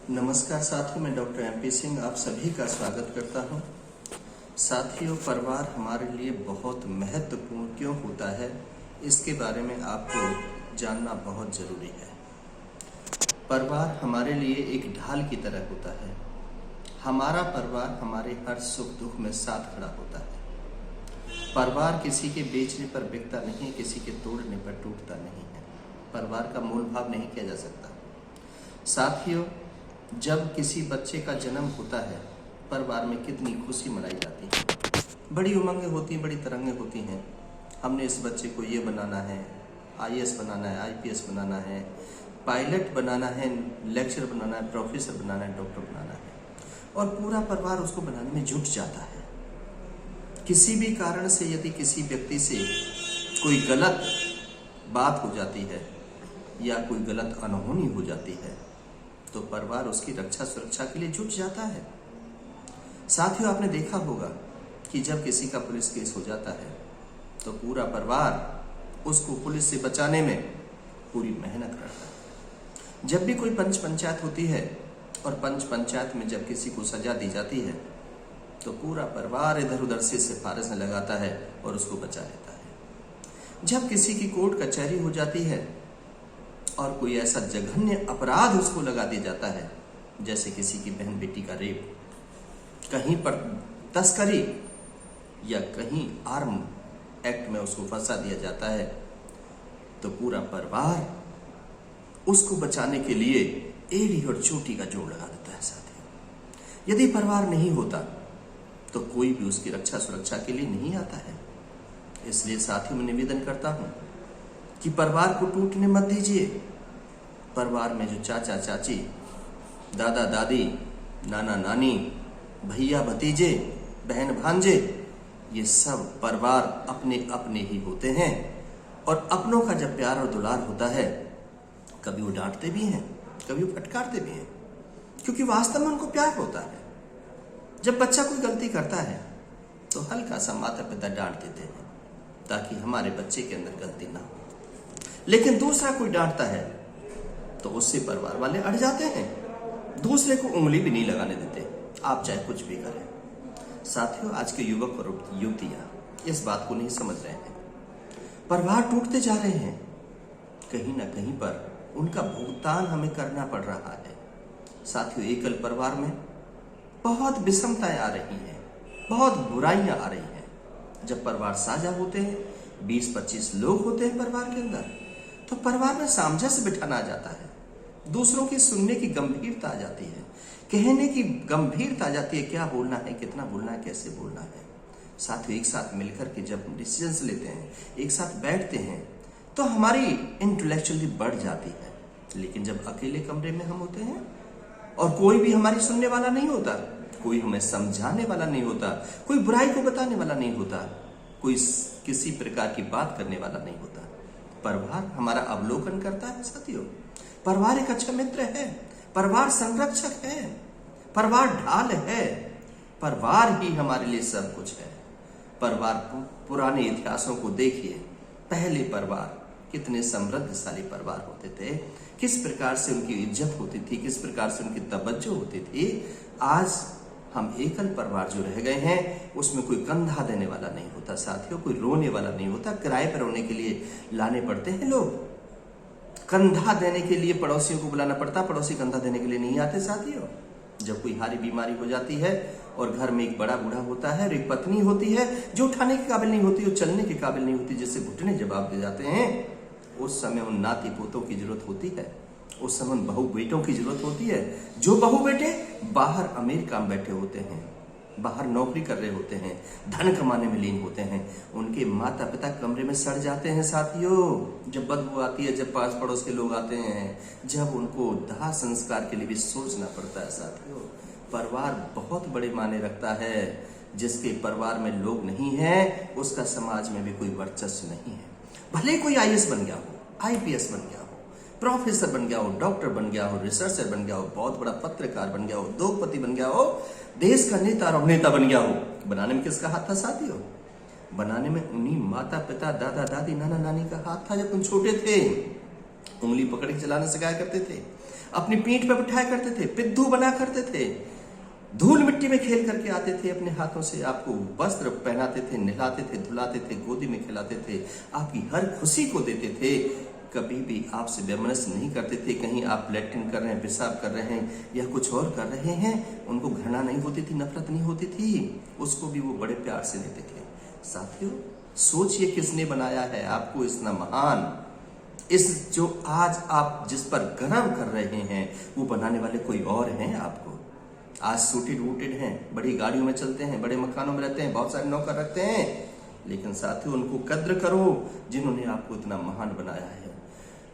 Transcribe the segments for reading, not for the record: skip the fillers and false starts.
नमस्कार साथियों, मैं डॉक्टर MP सिंह आप सभी का स्वागत करता हूं। साथियों, परिवार हमारे लिए बहुत महत्वपूर्ण क्यों होता है, इसके बारे में आपको जानना बहुत ज़रूरी है। परिवार हमारे लिए एक ढाल की तरह होता है। हमारा परिवार हमारे हर सुख दुख में साथ खड़ा होता है। परिवार किसी के बेचने पर बिकता नहीं, किसी के तोड़ने पर टूटता नहीं है। परिवार का मोल भाव नहीं किया जा सकता। साथियों, जब किसी बच्चे का जन्म होता है, परिवार में कितनी खुशी मनाई जाती है। बड़ी उमंगें होती हैं, बड़ी तरंगें होती हैं। हमने इस बच्चे को ये बनाना है, IAS बनाना है, IPS बनाना है, पायलट बनाना है, लेक्चर बनाना है, प्रोफेसर बनाना है, डॉक्टर बनाना है, और पूरा परिवार उसको बनाने में जुट जाता है। किसी भी कारण से यदि किसी व्यक्ति से कोई गलत बात हो जाती है या कोई गलत अनहोनी हो जाती है, तो परिवार उसकी रक्षा सुरक्षा के लिए जुट जाता है। साथियों, आपने देखा होगा कि जब किसी का पुलिस केस हो जाता है तो पूरा परिवार उसको पुलिस से बचाने में पूरी मेहनत करता है। जब भी कोई पंच पंचायत होती है और पंच पंचायत में जब किसी को सजा दी जाती है तो पूरा परिवार इधर उधर से सिफारिश में लगाता है और उसको बचा लेता है। जब किसी की कोर्ट कचहरी हो जाती है और कोई ऐसा जघन्य अपराध उसको लगा दिया जाता है, जैसे किसी की बहन बेटी का रेप, कहीं पर तस्करी या कहीं आर्म एक्ट में उसको फंसा दिया जाता है, तो पूरा परिवार उसको बचाने के लिए एड़ी और चोटी का जोड़ लगा देता है। साथियों, यदि परिवार नहीं होता तो कोई भी उसकी रक्षा सुरक्षा के लिए नहीं आता है। इसलिए साथियों, मैं निवेदन करता हूं कि परिवार को टूटने मत दीजिए। परिवार में जो चाचा चाची, दादा दादी, नाना नानी, भैया भतीजे, बहन भांजे, ये सब परिवार अपने अपने ही होते हैं। और अपनों का जब प्यार और दुलार होता है, कभी वो डांटते भी हैं, कभी वो फटकारते भी हैं, क्योंकि वास्तव में उनको प्यार होता है। जब बच्चा कोई गलती करता है तो हल्का सा माता पिता डांट देते हैं ताकि हमारे बच्चे के अंदर गलती ना हो। लेकिन दूसरा कोई डांटता है तो उससे परिवार वाले अड़ जाते हैं, दूसरे को उंगली भी नहीं लगाने देते, आप चाहे कुछ भी करें। साथियों, आज के युवक और युवतियां इस बात को नहीं समझ रहे हैं। परिवार टूटते जा रहे हैं, कहीं ना कहीं पर उनका भुगतान हमें करना पड़ रहा है। साथियों, एकल परिवार में बहुत विषमताएं आ रही हैं, बहुत बुराइयां आ रही हैं। जब परिवार साझा होते हैं, 20-25 लोग होते हैं परिवार के अंदर, तो परिवार में सामंजस्य बिठाना आ जाता है, दूसरों की सुनने की गंभीरता आ जाती है, कहने की गंभीरता आ जाती है, क्या बोलना है, कितना बोलना है, कैसे बोलना है। साथियों, एक साथ मिलकर के जब डिसीजंस लेते हैं, एक साथ बैठते हैं, तो हमारी इंटेलेक्चुअली बढ़ जाती है। लेकिन जब अकेले कमरे में हम होते हैं और कोई भी हमारी सुनने वाला नहीं होता, कोई हमें समझाने वाला नहीं होता, कोई बुराई को बताने वाला नहीं होता, कोई किसी प्रकार की बात करने वाला नहीं होता, परिवार हमारा अवलोकन करता है। साथियों, परिवार एक अच्छा मित्र है, परिवार संरक्षक है, परिवार ढाल है, परिवार ही हमारे लिए सब कुछ है। परिवार, पुराने इतिहासों को देखिए, पहले परिवार कितने समृद्धशाली परिवार होते थे, किस प्रकार से उनकी इज्जत होती थी, किस प्रकार से उनकी तवज्जो होती थी। आज हम एकल परिवार जो रह गए हैं, उसमें कोई कंधा देने वाला नहीं होता। साथियों, कोई रोने वाला नहीं होता, किराए पर रोने के लिए लाने पड़ते हैं लोग, कंधा देने के लिए पड़ोसियों को बुलाना पड़ता, पड़ोसी कंधा देने के लिए नहीं आते। साथियों, जब कोई हारी बीमारी हो जाती है और घर में एक बड़ा बूढ़ा होता है और एक पत्नी होती है जो उठाने के काबिल नहीं होती, वो चलने के काबिल नहीं होती, जिससे घुटने जवाब दे जाते हैं, उस समय उन नाती पोतों की जरूरत होती है, उस समय बहू बेटों की जरूरत होती है। जो बहू बेटे बाहर अमेरिका में बैठे होते हैं, बाहर नौकरी कर रहे होते हैं, धन कमाने में लीन होते हैं, उनके माता पिता कमरे में सड़ जाते हैं। साथियों, जब बदबू आती है, जब पास पड़ोस के लोग आते हैं, जब उनको दाह संस्कार के लिए भी सोचना पड़ता है। साथियों, परिवार बहुत बड़े मायने रखता है। जिसके परिवार में लोग नहीं है, उसका समाज में भी कोई वर्चस्व नहीं है। भले कोई IAS बन गया हो, IPS बन गया हो, प्रोफेसर बन गया हो, डॉक्टर बन गया हो, रिसर्चर बन गया हो, बहुत बड़ा पत्रकार बन गया हो, उद्योगपति बन गया हो, देश का नेता और अभिनेता बन गया हो, बनाने में किसका हाथ था साथियों? बनाने में उन्हीं माता पिता, दादा दादी, नाना नानी का हाथ था। जब तुम छोटे थे, उंगली पकड़ के चलाना सिखाया करते थे। अपनी पीठ पर बिठाया करते थे, पिद्दू बना करते थे, धूल मिट्टी में खेल करके आते थे, अपने हाथों से आपको वस्त्र पहनाते थे, नहलाते थे, धुलाते थे, गोदी में खिलाते थे, आपकी हर खुशी को देते थे। कभी भी आपसे वैमनस्य नहीं करते थे। कहीं आप लैट्रिन कर रहे हैं, पेशाब कर रहे हैं या कुछ और कर रहे हैं, उनको घृणा नहीं होती थी, नफरत नहीं होती थी, उसको भी वो बड़े प्यार से लेते थे। साथियों, सोचिए किसने बनाया है आपको इतना महान। इस जो आज आप जिस पर गर्व कर रहे हैं वो बनाने वाले कोई और हैं आपको। आज सूटेड वूटेड हैं, बड़ी गाड़ियों में चलते हैं, बड़े मकानों में रहते हैं, बहुत सारे नौकर रखते हैं, लेकिन साथियों उनको कद्र करो जिन्होंने आपको इतना महान बनाया है।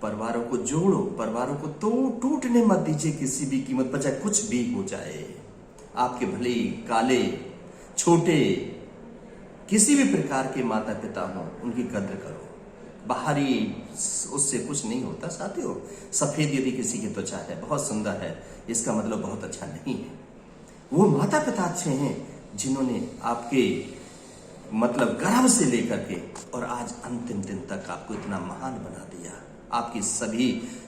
परिवारों को जोड़ो, परिवारों को तो टूटने मत दीजिए किसी भी कीमत पर, चाहे कुछ भी हो जाए। आपके भले काले छोटे किसी भी प्रकार के माता पिता हों, उनकी कद्र करो। बाहरी उससे कुछ नहीं होता साथियों। सफेद यदि किसी की त्वचा है, बहुत सुंदर है, इसका मतलब बहुत अच्छा नहीं है। वो माता पिता अच्छे हैं जिन्होंने आपके मतलब गर्भ से लेकर के और आज अंतिम दिन तक आपको इतना महान बना दिया। आपकी सभी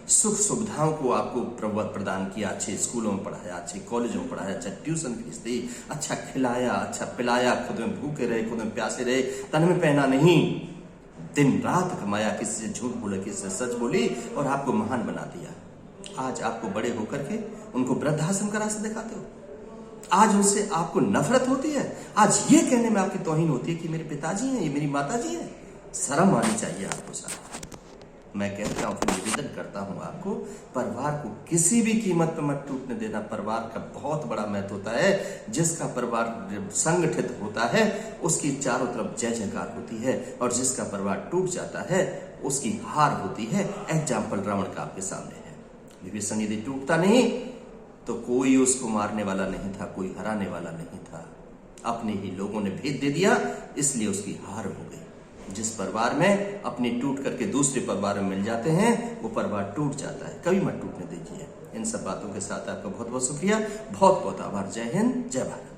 सुख सुविधाओं को आपको प्रदान किया, अच्छे स्कूलों में पढ़ाया, अच्छे कॉलेजों में पढ़ाया, अच्छा ट्यूशन फीस दी, अच्छा खिलाया, अच्छा पिलाया, खुद में भूखे रहे, खुद में प्यासे रहे, तन में पहना नहीं, दिन रात कमाया, किसी से झूठ बोला, किसी से सच बोली और आपको महान बना दिया। आज आपको बड़े होकर के उनको वृद्धाश्रम का रास्ता दिखाते हो। आज उनसे आपको नफरत होती है। आज ये कहने में आपकी तौहीन होती है कि मेरे पिताजी हैं, ये मेरी माताजी हैं। शर्म आनी चाहिए आपको साथ। मैं कहता हूं, फिर निवेदन करता हूं आपको, परिवार को किसी भी कीमत पर मत टूटने देना। परिवार का बहुत बड़ा महत्व होता है। जिसका परिवार संगठित होता है उसकी चारों तरफ जय जयकार होती है, और जिसका परिवार टूट जाता है उसकी हार होती है। एग्जाम्पल रावण का आपके सामने है। विभीषण यदि टूटता नहीं तो कोई उसको मारने वाला नहीं था, कोई हराने वाला नहीं था। अपने ही लोगों ने भेद दे दिया, इसलिए उसकी हार हो गई। जिस परिवार में अपने टूट करके दूसरे परिवार में मिल जाते हैं वो परिवार टूट जाता है। कभी मत टूटने दीजिए। इन सब बातों के साथ आपका बहुत बहुत शुक्रिया, बहुत बहुत आभार। जय हिंद, जय भारत।